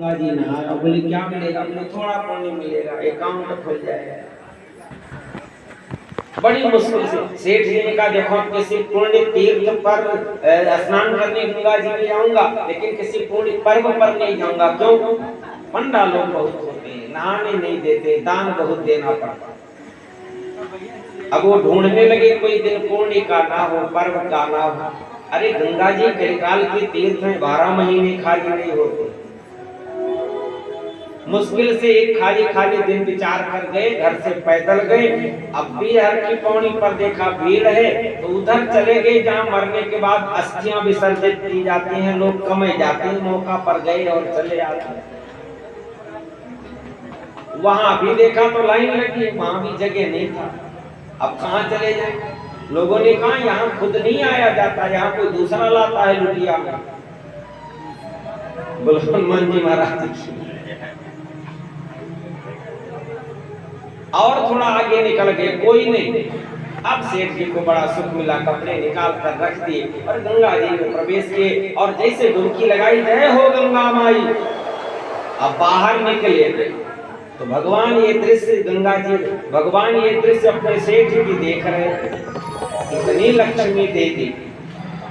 गंगा जी नहाया। बोले क्या मिलेगा? बोले थोड़ा पुण्य मिलेगा, अकाउंट खुल जाएगा। बड़ी मुश्किल से सेठ जी ने कहा देखो किसी पुण्य तीर्थ पर स्नान करने गंगा जी में जाऊंगा, लेकिन किसी पुण्य पर्व पर नहीं जाऊंगा। क्यों? पंडा लोग बहुत होते हैं, नहाने नहीं देते, दान बहुत देना पड़ता। अब वो ढूंढने लगे कोई दिन पुण्य का ना हो, पर्व का ना हो। अरे गंगा जी कलिकाल के तीर्थ में 12 महीने खाली नहीं होते। मुश्किल से एक खाली दिन विचार कर गए, घर से पैदल गए। अब भी हर की पौड़ी पर देखा भीड़ है, तो उधर चले गए जहाँ मरने के बाद अस्थियां विसर्जित की जाती हैं, लोग कमे जाते हैं, मौका पर गए और चले आते हैं। वहां भी देखा तो लाइन लगी, वहां भी जगह नहीं था। अब कहाँ चले जाए? लोगों ने कहा यहाँ खुद नहीं आया जाता, यहाँ कोई दूसरा लाता है लुटिया। बोलो हनुमान जी महाराज की। और थोड़ा आगे निकल गए, कोई नहीं। अब सेठ जी को बड़ा सुख मिला, कपड़े निकाल कर रख दिए और गंगा जी में प्रवेश किए। और जैसे डुबकी लगाई, जय हो गंगा माई, अब बाहर निकले तो भगवान ये दृश्य, गंगा जी भगवान ये दृश्य अपने सेठ जी की देख रहे थे। इतनी लक्ष्मी दे दी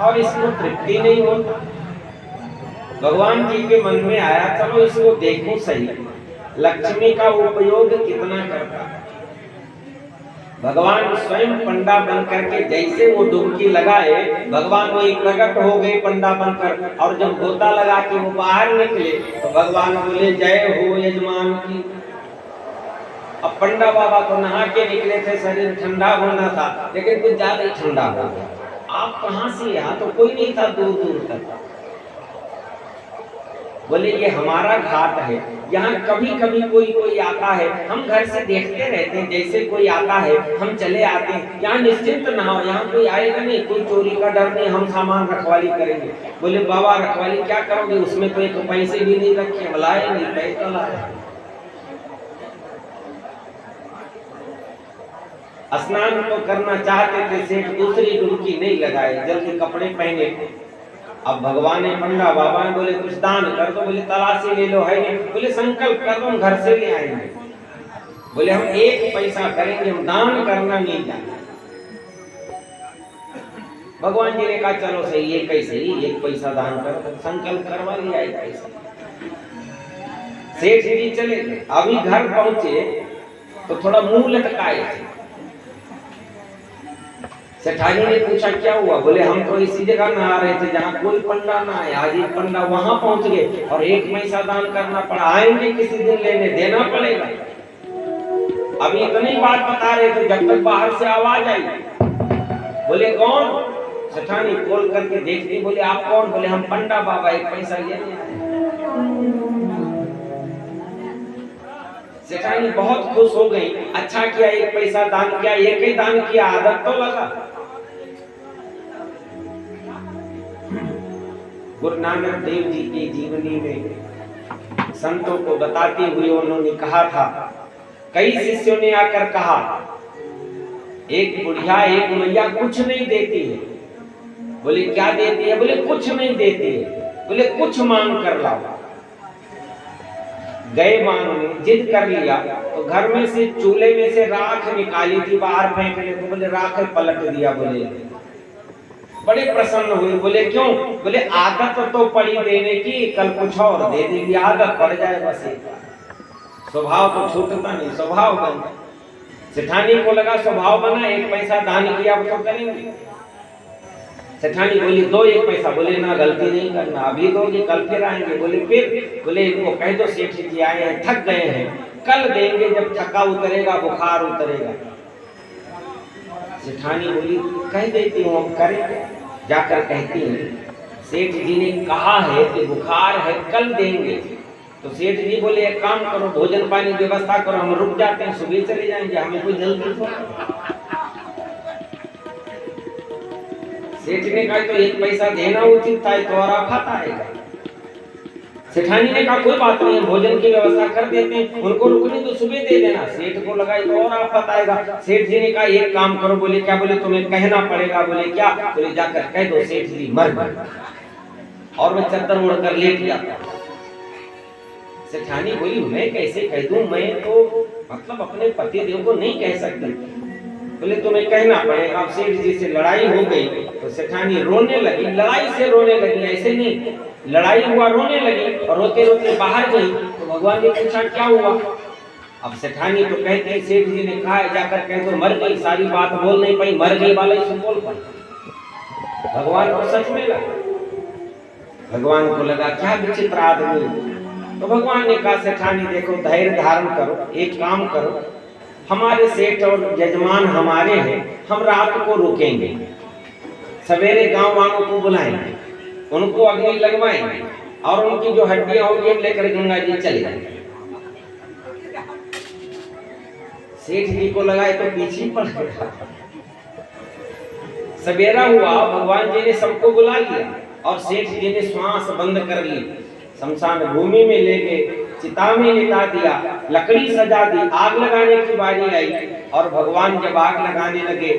और इसको तृप्ति नहीं होता। भगवान जी के मन में आया चलो इसको देखो सही, लक्ष्मी का उपयोग कितना करता है। भगवान स्वयं पंडा बन करके जैसे वो डुबकी लगाए, भगवान वही प्रकट हो गए पंडा बनकर। और जब गोता लगा के वो बाहर निकले तो भगवान बोले जय हो यजमान की। अब पंडा बाबा को नहा के निकले थे, शरीर ठंडा होना था, लेकिन कुछ ज्यादा ही ठंडा हो गया। आप कहां से? यहाँ तो कोई नहीं था दूर दूर तक। बोले ये हमारा घाट है, यहाँ कभी कभी कोई आता है, हम घर से देखते रहते हैं, जैसे कोई आता है हम चले आते हैं। यहाँ निश्चिंत ना हो, यहाँ कोई आएगा नहीं, कोई चोरी का डर नहीं, हम सामान रखवाली करेंगे। बोले बाबा रखवाली क्या करोगे? उसमें तो एक पैसे भी नहीं रखे, लाए नहीं, पैसा लाए। स्नान तो करना चाहते थे सेठ, दूसरी डुबकी नहीं लगाए, जल्दी कपड़े पहने। अब भगवान ने पंडा बाबा ने बोले कुछ दान कर दो। बोले तलाशी ले लो, है नहीं। बोले संकल्प कर दो, हम घर से ले आएंगे। बोले हम 1 पैसा करेंगे, हम दान करना नहीं जानते। भगवान जी ने कहा चलो सही, ये कैसे ही 1 पैसा दान करो, संकल्प करवा लिया 1 पैसा। सेठ जी चले, अभी घर पहुंचे तो थोड़ा मुंह लटकाए थे। सेठानी ने पूछा क्या हुआ? बोले हम तो इसी जगह नहा रहे थे जहाँ कोई पंडा ना आया, आज एक पंडा वहां पहुंच गए और 1 पैसा दान करना पड़ा, आएंगे किसी दिन लेने, देना पड़ेगा। अभी इतनी बात बता रहे थे जब तक बाहर से आवाज आई। बोले कौन? सेठानी खोल करके देखती, बोले आप कौन? बोले हम पंडा बाबा, 1 पैसा लेने आए। सेठानी बहुत खुश हो गई, अच्छा किया 1 पैसा दान किया, 1 ही दान किया, आदत तो लगा। गुरु नानक देव जी की जीवनी में संतों को बताते हुए उन्होंने कहा था, कई शिष्यों ने आकर कहा एक बुढ़िया एक मैया कुछ नहीं देती है। बोले क्या देती है? बोले कुछ नहीं देती है। बोले कुछ मांग कर लाओ। गए मांगने, जिद कर लिया तो घर में से चूल्हे में से राख निकाली थी, बाहर फेंकने को। बोले राख पलट दिया। बोले बड़े प्रसन्न हुए। बोले क्यों? बोले आदत तो पड़ी देने की, कल कुछ और दे देगी, आदत पड़ जाए बस। स्वभाव तो छूटता नहीं, स्वभाव बन। सेठानी को लगा स्वभाव बना, 1 पैसा दान किया तो करेंगे। सेठानी बोली दो 1 पैसा। बोले ना गलती नहीं करना, अभी दोगे कल फिर आएंगे। बोले फिर? बोले इनको कह दो सेठ जी आए हैं, थक गए हैं, कल देंगे जब थका उतरेगा, बुखार उतरेगा। सेठानी बोली कह देती हूँ, अब करेंगे। जाकर कहती हैं सेठ जी ने कहा है कि बुखार है, कल देंगे। तो सेठ जी बोले एक काम करो, भोजन पानी व्यवस्था करो, हम रुक जाते हैं, सुबह चले जाएंगे, हमें कोई जल्दी तो। सेठ ने कहा तो 1 पैसा देना उचित था, तो और आफत आएगा। सेठानी ने कहा कोई बात नहीं, भोजन की व्यवस्था कर देते हैं, उनको रुकने तो सुबह दे देना। सेठ को लगा तो और आफत आएगा। सेठ जी ने कहा एक काम करो। बोले क्या? बोले तुम्हें कहना पड़ेगा। बोले क्या? बोले जाकर कह दो सेठ जी मर गए और मैं चद्दर ओढ़कर लेट जाता। सेठानी बोली मैं कैसे कह दूं, मैं तो मतलब अपने पति देव को नहीं कह सकती। बोले तुम्हें कहना पड़ेगा। अब सेठ जी से लड़ाई हो गई तो सेठानी रोने लगी, लड़ाई से रोने लगी, ऐसे नहीं, लड़ाई हुआ रोने लगी और रोते रोते बाहर गई। तो भगवान ने पूछा क्या हुआ। अब सेठानी तो कहते हैं सेठ जी ने कहा जाकर कह तो मर गई, सारी बात बोल नहीं पाई, मर गई वाला ही बोल पाई। भगवान को सच में लगा, भगवान को लगा क्या विचित्र आदमी। तो भगवान ने कहा सेठानी देखो धैर्य धारण करो, एक काम करो, हमारे सेठ और यजमान हमारे हैं, हम रात को रुकेंगे, सवेरे गांव वालों को बुलाएंगे, उनको अग्नि लगवाएंगे और उनकी जो हड्डियां होंगी हम लेकर गंगा जी चले जाएंगे। सेठ जी को लगा तो पीछे पड़ गया। सवेरा हुआ, भगवान जी ने सबको बुला लिया और सेठ जी ने श्वास बंद कर ली, शमशान भूमि में ले गए, चिता में लिटा दिया, लकड़ी सजा दी, आग लगाने की बारी आई। और भगवान जब आग लगाने लगे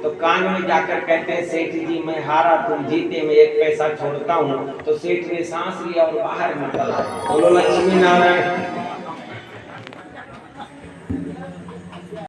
तो कान में जाकर कहते हैं सेठ जी मैं हारा तुम जीते, मैं एक पैसा छोड़ता हूँ। तो सेठ ने सांस लिया और बाहर निकला। बोलो लक्ष्मी नारायण।